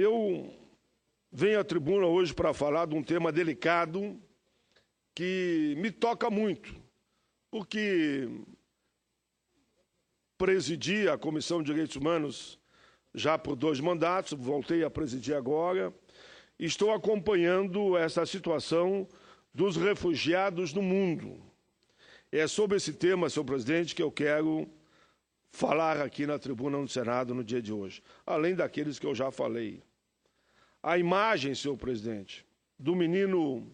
Eu venho à tribuna hoje para falar de um tema delicado que me toca muito, porque presidi a Comissão de Direitos Humanos já por 2 mandatos, voltei a presidir agora, e estou acompanhando essa situação dos refugiados no mundo. É sobre esse tema, senhor presidente, que eu quero falar aqui na tribuna do Senado no dia de hoje, além daqueles que eu já falei. A imagem, senhor presidente, do menino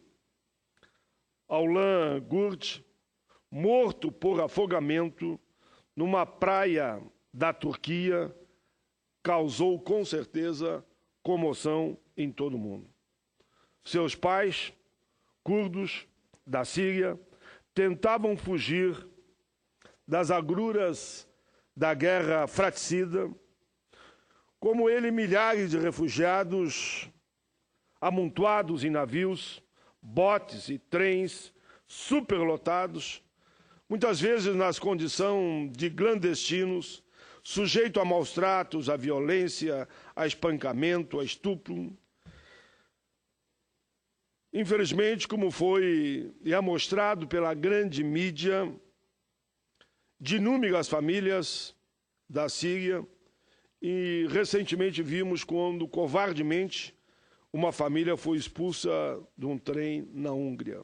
Aulan Gurt, morto por afogamento numa praia da Turquia, causou, com certeza, comoção em todo o mundo. Seus pais, curdos da Síria, tentavam fugir das agruras da guerra fratricida. Como ele, milhares de refugiados amontoados em navios, botes e trens superlotados, muitas vezes nas condições de clandestinos, sujeito a maus tratos, a violência, a espancamento, a estupro. Infelizmente, como foi e é mostrado pela grande mídia, de inúmeras famílias da Síria, e recentemente vimos quando, covardemente, uma família foi expulsa de um trem na Hungria.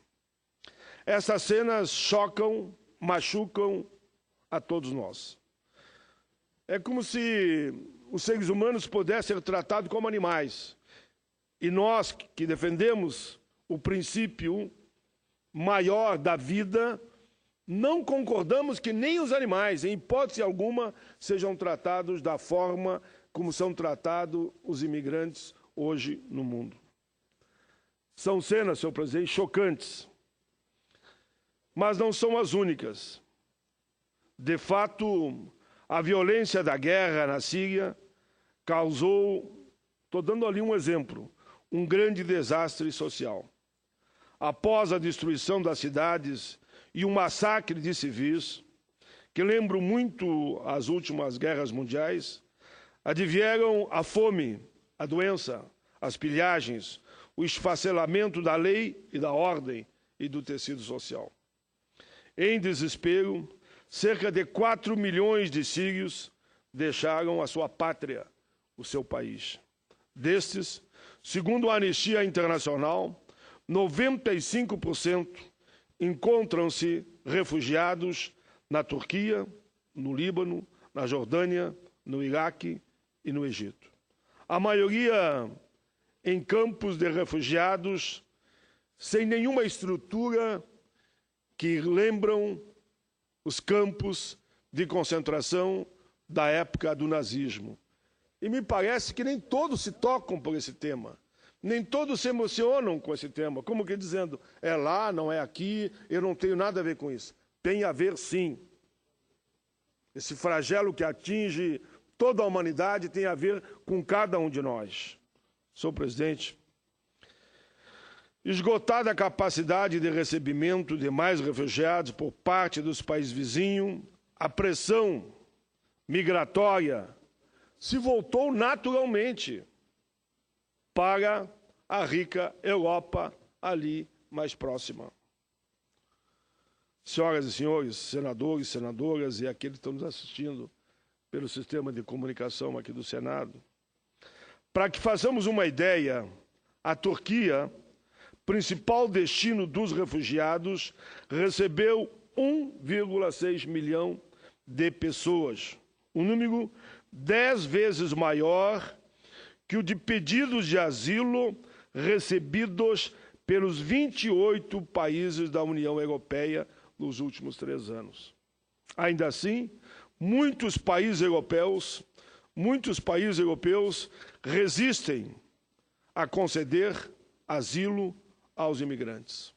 Essas cenas chocam, machucam a todos nós. É como se os seres humanos pudessem ser tratados como animais. E nós, que defendemos o princípio maior da vida, não concordamos que nem os animais, em hipótese alguma, sejam tratados da forma como são tratados os imigrantes hoje no mundo. São cenas, senhor presidente, chocantes, mas não são as únicas. De fato, a violência da guerra na Síria causou, estou dando ali um exemplo, um grande desastre social. Após a destruição das cidades e o massacre de civis, que lembram muito as últimas guerras mundiais, advieram a fome, a doença, as pilhagens, o esfacelamento da lei e da ordem e do tecido social. Em desespero, cerca de 4 milhões de sírios deixaram a sua pátria, o seu país. Destes, segundo a Anistia Internacional, 95% encontram-se refugiados na Turquia, no Líbano, na Jordânia, no Iraque e no Egito. A maioria em campos de refugiados sem nenhuma estrutura que lembram os campos de concentração da época do nazismo. E me parece que nem todos se tocam por esse tema. Nem todos se emocionam com esse tema, como que dizendo, é lá, não é aqui, eu não tenho nada a ver com isso. Tem a ver, sim. Esse flagelo que atinge toda a humanidade tem a ver com cada um de nós. Senhor presidente, esgotada a capacidade de recebimento de mais refugiados por parte dos países vizinhos, a pressão migratória se voltou naturalmente para a rica Europa ali mais próxima. Senhoras e senhores, senadores, senadoras e aqueles que estão nos assistindo pelo sistema de comunicação aqui do Senado, para que façamos uma ideia, a Turquia, principal destino dos refugiados, recebeu 1,6 milhão de pessoas, um número 10 vezes maior que o de pedidos de asilo recebidos pelos 28 países da União Europeia nos últimos 3 anos. Ainda assim, muitos países europeus resistem a conceder asilo aos imigrantes.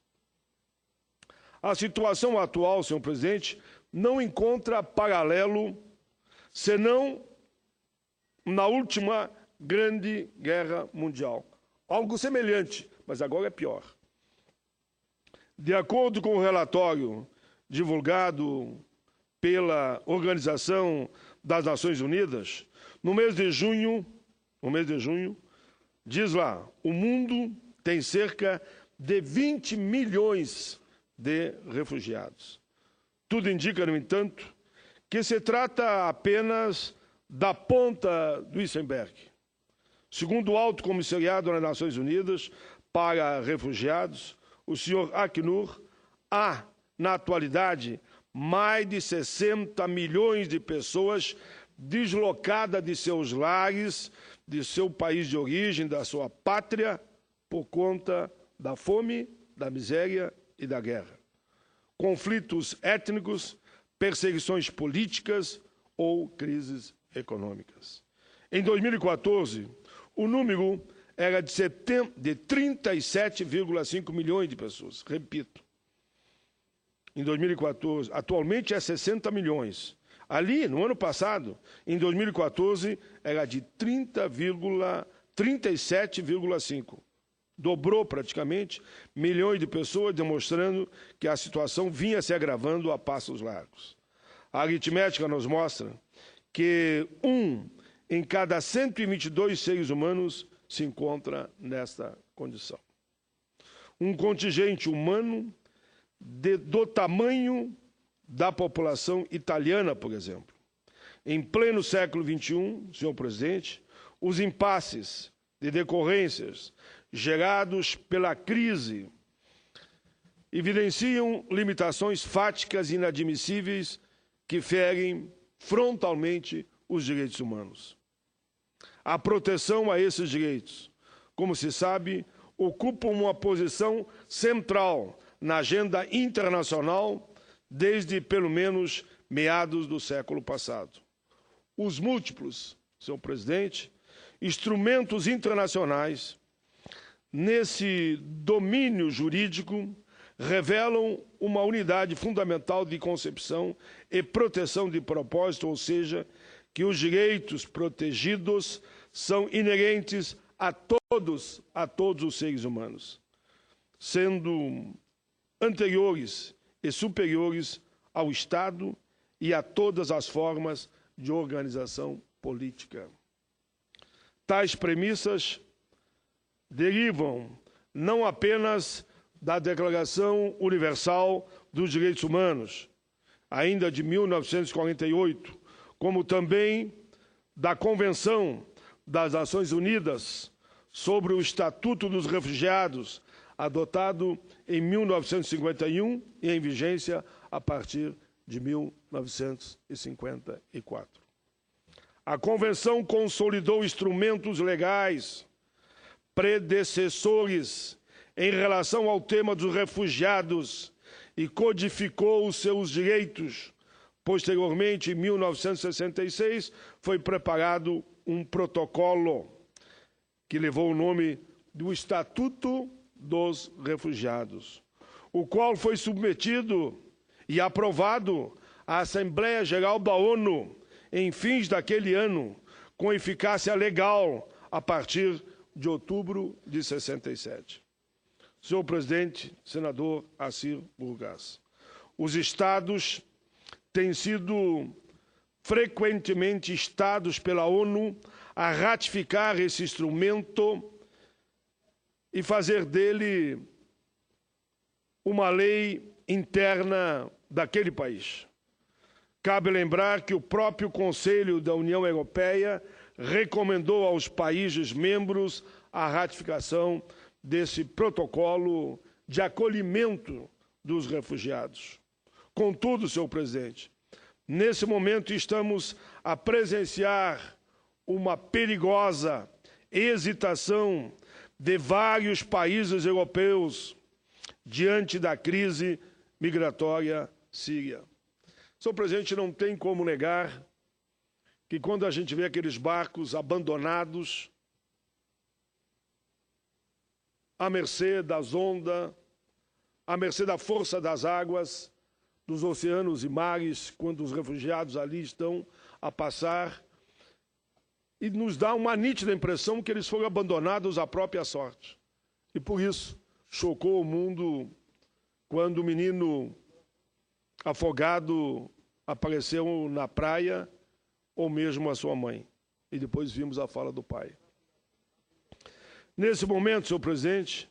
A situação atual, senhor presidente, não encontra paralelo senão na última Grande Guerra Mundial. Algo semelhante, mas agora é pior. De acordo com o relatório divulgado pela Organização das Nações Unidas, no mês de junho, Diz lá, o mundo tem cerca de 20 milhões de refugiados. Tudo indica, no entanto, que se trata apenas da ponta do iceberg. Segundo o Alto Comissariado das Nações Unidas para Refugiados, o senhor Acnur, há, na atualidade, mais de 60 milhões de pessoas deslocadas de seus lares, de seu país de origem, da sua pátria, por conta da fome, da miséria e da guerra. Conflitos étnicos, perseguições políticas ou crises econômicas. Em 2014, o número era de 37,5 milhões de pessoas. Repito, em 2014, atualmente é 60 milhões. Ali, no ano passado, em 2014, era de 37,5. Dobrou praticamente milhões de pessoas, demonstrando que a situação vinha se agravando a passos largos. A aritmética nos mostra que 1 em cada 122 seres humanos se encontra nesta condição. Um contingente humano do tamanho da população italiana, por exemplo. Em pleno século XXI, senhor presidente, os impasses de decorrências gerados pela crise evidenciam limitações fáticas e inadmissíveis que ferem frontalmente os direitos humanos. A proteção a esses direitos, como se sabe, ocupa uma posição central na agenda internacional desde, pelo menos, meados do século passado. Os múltiplos, senhor presidente, instrumentos internacionais nesse domínio jurídico revelam uma unidade fundamental de concepção e proteção de propósito, ou seja, que os direitos protegidos são inerentes a todos os seres humanos, sendo anteriores e superiores ao Estado e a todas as formas de organização política. Tais premissas derivam não apenas da Declaração Universal dos Direitos Humanos, ainda de 1948, como também da Convenção das Nações Unidas sobre o Estatuto dos Refugiados, adotado em 1951 e em vigência a partir de 1954. A Convenção consolidou instrumentos legais predecessores em relação ao tema dos refugiados e codificou os seus direitos. Posteriormente, em 1966, foi preparado um protocolo que levou o nome do Estatuto dos Refugiados, o qual foi submetido e aprovado à Assembleia Geral da ONU em fins daquele ano, com eficácia legal a partir de outubro de 67. Senhor presidente, senador Assir Burgaz, os estados têm sido frequentemente instados pela ONU a ratificar esse instrumento e fazer dele uma lei interna daquele país. Cabe lembrar que o próprio Conselho da União Europeia recomendou aos países membros a ratificação desse protocolo de acolhimento dos refugiados. Contudo, senhor presidente, nesse momento estamos a presenciar uma perigosa hesitação de vários países europeus diante da crise migratória síria. Senhor presidente, não tem como negar que quando a gente vê aqueles barcos abandonados à mercê das ondas, à mercê da força das águas, dos oceanos e mares, quando os refugiados ali estão a passar, e nos dá uma nítida impressão que eles foram abandonados à própria sorte. E por isso chocou o mundo quando o menino afogado apareceu na praia, ou mesmo a sua mãe. E depois vimos a fala do pai. Nesse momento, senhor presidente,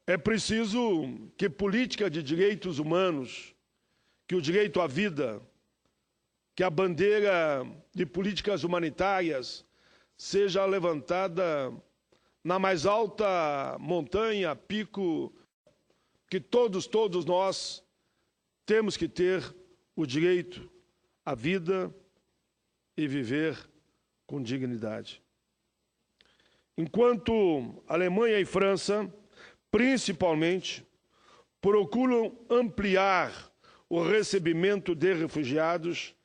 é preciso que política de direitos humanos, que o direito à vida, que a bandeira de políticas humanitárias seja levantada na mais alta montanha, pico, que todos nós temos que ter o direito à vida e viver com dignidade. Enquanto Alemanha e França, principalmente, procuram ampliar o recebimento de refugiados,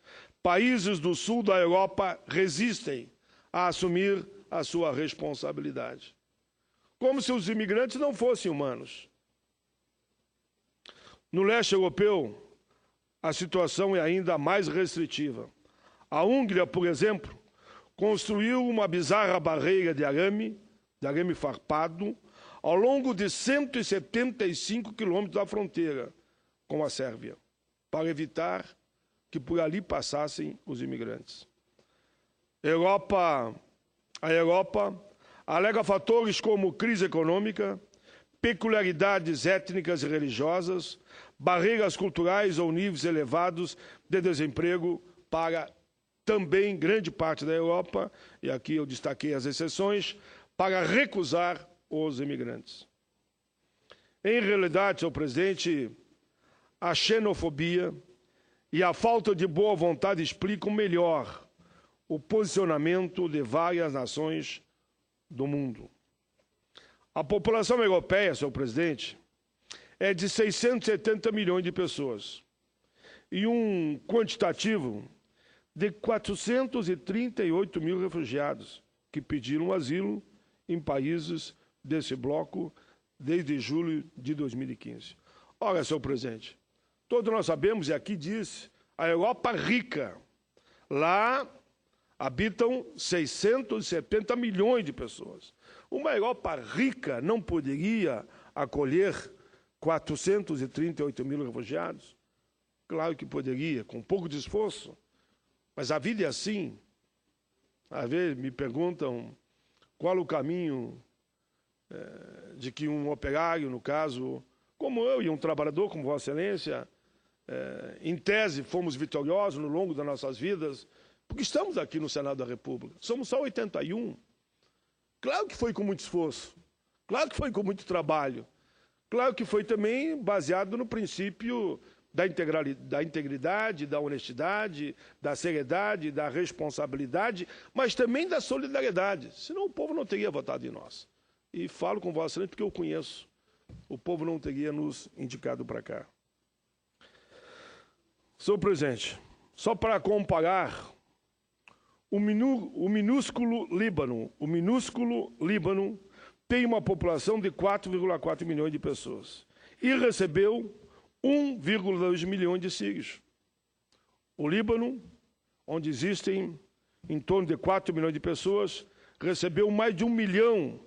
países do sul da Europa resistem a assumir a sua responsabilidade. Como se os imigrantes não fossem humanos. No leste europeu, a situação é ainda mais restritiva. A Hungria, por exemplo, construiu uma bizarra barreira de arame farpado, ao longo de 175 quilômetros da fronteira com a Sérvia, para evitar que por ali passassem os imigrantes. A Europa alega fatores como crise econômica, peculiaridades étnicas e religiosas, barreiras culturais ou níveis elevados de desemprego para também grande parte da Europa, e aqui eu destaquei as exceções, para recusar os imigrantes. Em realidade, senhor presidente, a xenofobia e a falta de boa vontade explicam melhor o posicionamento de várias nações do mundo. A população europeia, senhor presidente, é de 670 milhões de pessoas e um quantitativo de 438 mil refugiados que pediram asilo em países desse bloco desde julho de 2015. Ora, senhor presidente, todos nós sabemos, e aqui diz, a Europa rica. Lá habitam 670 milhões de pessoas. Uma Europa rica não poderia acolher 438 mil refugiados? Claro que poderia, com um pouco de esforço. Mas a vida é assim. Às vezes me perguntam qual o caminho de que um operário, no caso, como eu e um trabalhador como Vossa Excelência, em tese fomos vitoriosos no longo das nossas vidas, porque estamos aqui no Senado da República. Somos só 81. Claro que foi com muito esforço. Claro que foi com muito trabalho. Claro que foi também baseado no princípio da integridade, da honestidade, da seriedade, da responsabilidade, mas também da solidariedade. Senão o povo não teria votado em nós. E falo com Vossa Excelência porque eu conheço. O povo não teria nos indicado para cá. Senhor presidente, só para comparar, o minúsculo Líbano tem uma população de 4,4 milhões de pessoas e recebeu 1,2 milhões de sírios. O Líbano, onde existem em torno de 4 milhões de pessoas, recebeu mais de 1 milhão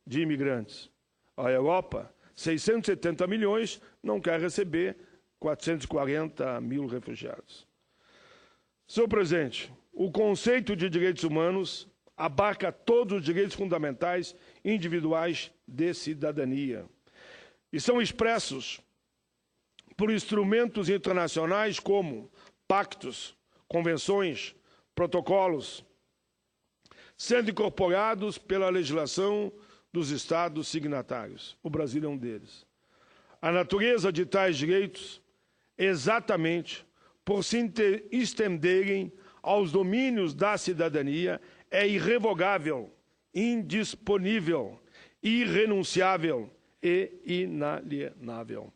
de imigrantes. A Europa, 670 milhões, não quer receber 440 mil refugiados. Senhor presidente, o conceito de direitos humanos abarca todos os direitos fundamentais individuais de cidadania e são expressos por instrumentos internacionais como pactos, convenções, protocolos, sendo incorporados pela legislação dos Estados signatários. O Brasil é um deles. A natureza de tais direitos, exatamente por se estenderem aos domínios da cidadania, é irrevogável, indisponível, irrenunciável e inalienável.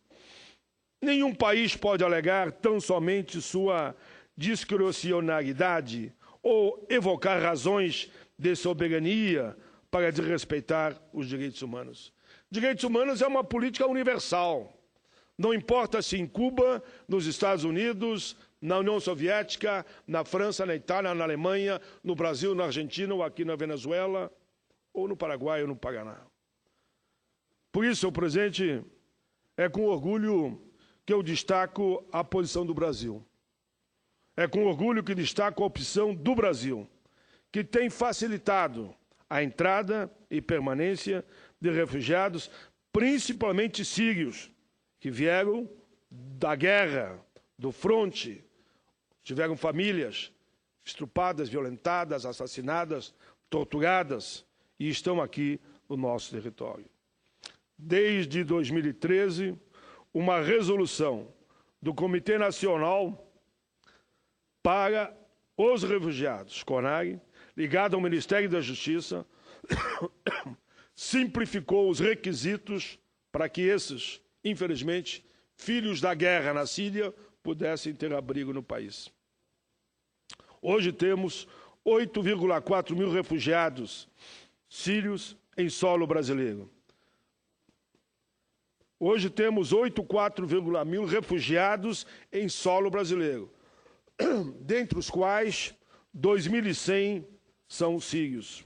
Nenhum país pode alegar tão somente sua discricionariedade ou evocar razões de soberania para desrespeitar os direitos humanos. Direitos humanos é uma política universal. Não importa se em Cuba, nos Estados Unidos, na União Soviética, na França, na Itália, na Alemanha, no Brasil, na Argentina, ou aqui na Venezuela, ou no Paraguai ou no Paraná. Por isso, senhor presidente, é com orgulho que eu destaco a posição do Brasil. É com orgulho que destaco a opção do Brasil, que tem facilitado a entrada e permanência de refugiados, principalmente sírios, que vieram da guerra, do fronte, tiveram famílias estrupadas, violentadas, assassinadas, torturadas e estão aqui no nosso território. Desde 2013, uma resolução do Comitê Nacional para os Refugiados, CONARE, ligado ao Ministério da Justiça, simplificou os requisitos para que esses, infelizmente, filhos da guerra na Síria, pudessem ter abrigo no país. Hoje temos 8,4 mil refugiados sírios em solo brasileiro. Hoje temos 8,4 mil refugiados em solo brasileiro, dentre os quais 2.100 são sírios.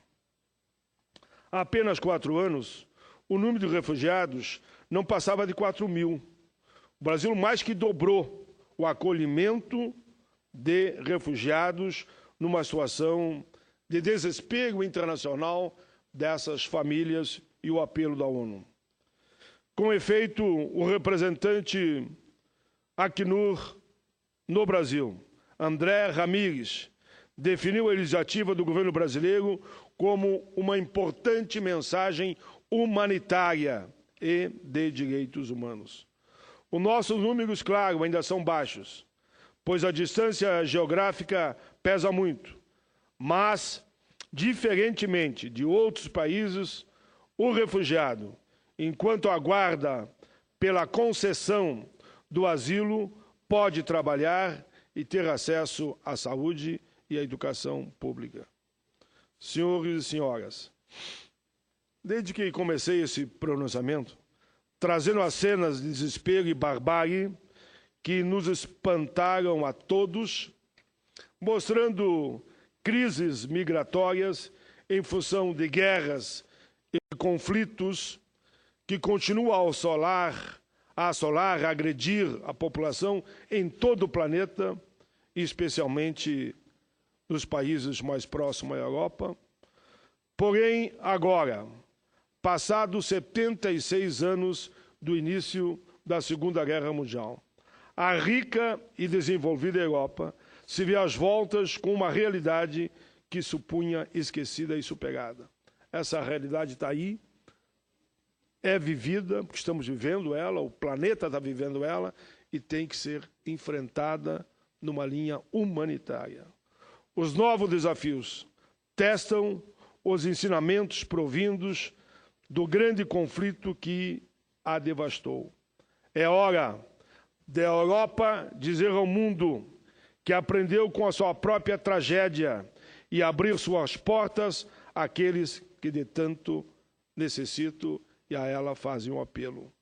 Há apenas 4 anos, o número de refugiados não passava de 4 mil. O Brasil mais que dobrou o acolhimento de refugiados numa situação de desespero internacional dessas famílias e o apelo da ONU. Com efeito, o representante Acnur no Brasil, André Ramírez, definiu a iniciativa do governo brasileiro como uma importante mensagem humanitária e de direitos humanos. Os nossos números, claro, ainda são baixos, pois a distância geográfica pesa muito, mas, diferentemente de outros países, o refugiado, enquanto aguarda pela concessão do asilo, pode trabalhar e ter acesso à saúde e à educação pública. Senhores e senhoras, desde que comecei esse pronunciamento, trazendo as cenas de desespero e barbárie que nos espantaram a todos, mostrando crises migratórias em função de guerras e conflitos que continuam a assolar, a agredir a população em todo o planeta, especialmente nos países mais próximos à Europa. Porém, agora, passados 76 anos do início da Segunda Guerra Mundial, a rica e desenvolvida Europa se vê às voltas com uma realidade que supunha esquecida e superada. Essa realidade está aí, é vivida, porque estamos vivendo ela, o planeta está vivendo ela, e tem que ser enfrentada numa linha humanitária. Os novos desafios testam os ensinamentos provindos do grande conflito que a devastou. É hora da Europa dizer ao mundo que aprendeu com a sua própria tragédia e abrir suas portas àqueles que de tanto necessitam e a ela fazem um apelo.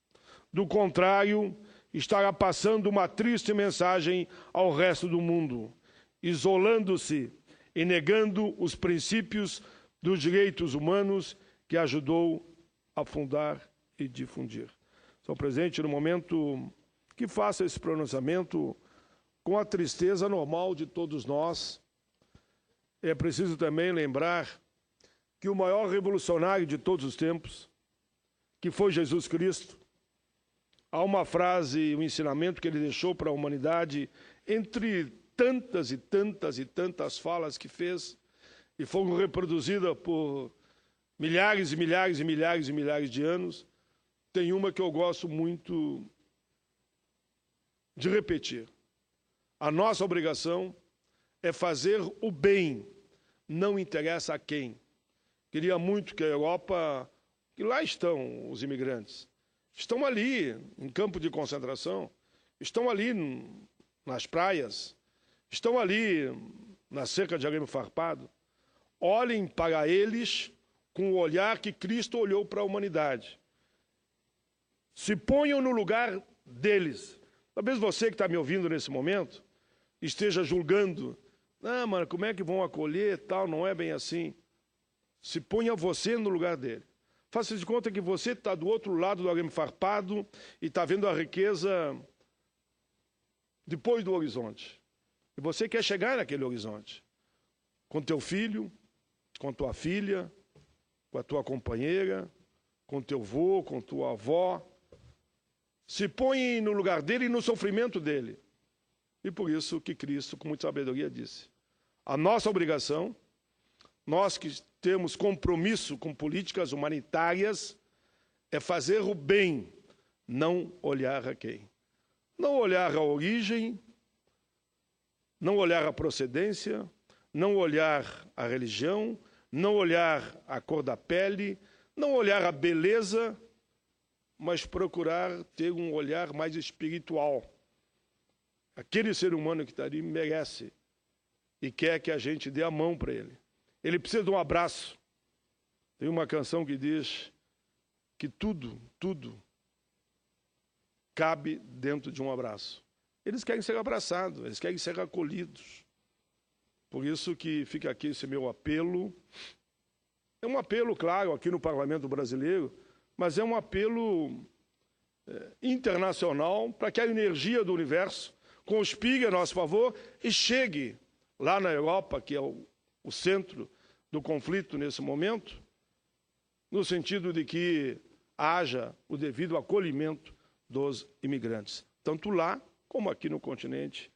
Do contrário, estará passando uma triste mensagem ao resto do mundo, isolando-se e negando os princípios dos direitos humanos que ajudou a fundar e difundir. Senhor presidente, no momento que faça esse pronunciamento, com a tristeza normal de todos nós, é preciso também lembrar que o maior revolucionário de todos os tempos, que foi Jesus Cristo, há uma frase, um ensinamento que ele deixou para a humanidade, entre tantas e tantas e tantas falas que fez, e foram reproduzidas por milhares e milhares e milhares e milhares de anos, tem uma que eu gosto muito de repetir. A nossa obrigação é fazer o bem, não interessa a quem. Queria muito que a Europa, que lá estão os imigrantes, estão ali em campo de concentração, estão ali nas praias, estão ali na cerca de arame farpado. Olhem para eles com o olhar que Cristo olhou para a humanidade. Se ponham no lugar deles. Talvez você que está me ouvindo nesse momento esteja julgando. Ah, mano, como é que vão acolher tal? Não é bem assim. Se ponha você no lugar dele. Faça de conta que você está do outro lado do arame farpado e está vendo a riqueza depois do horizonte. E você quer chegar naquele horizonte. Com teu filho, com tua filha, com a tua companheira, com teu avô, com tua avó. Se põe no lugar dele e no sofrimento dele. E por isso que Cristo, com muita sabedoria, disse: a nossa obrigação, nós que temos compromisso com políticas humanitárias, é fazer o bem, não olhar a quem. Não olhar a origem, não olhar a procedência, não olhar a religião, não olhar a cor da pele, não olhar a beleza, mas procurar ter um olhar mais espiritual. Aquele ser humano que está ali merece e quer que a gente dê a mão para ele. Ele precisa de um abraço. Tem uma canção que diz que tudo cabe dentro de um abraço. Eles querem ser abraçados, eles querem ser acolhidos. Por isso que fica aqui esse meu apelo. É um apelo, claro, aqui no Parlamento Brasileiro, mas é um apelo internacional para que a energia do universo conspire a nosso favor e chegue lá na Europa, que é o centro do conflito nesse momento, no sentido de que haja o devido acolhimento dos imigrantes, tanto lá como aqui no continente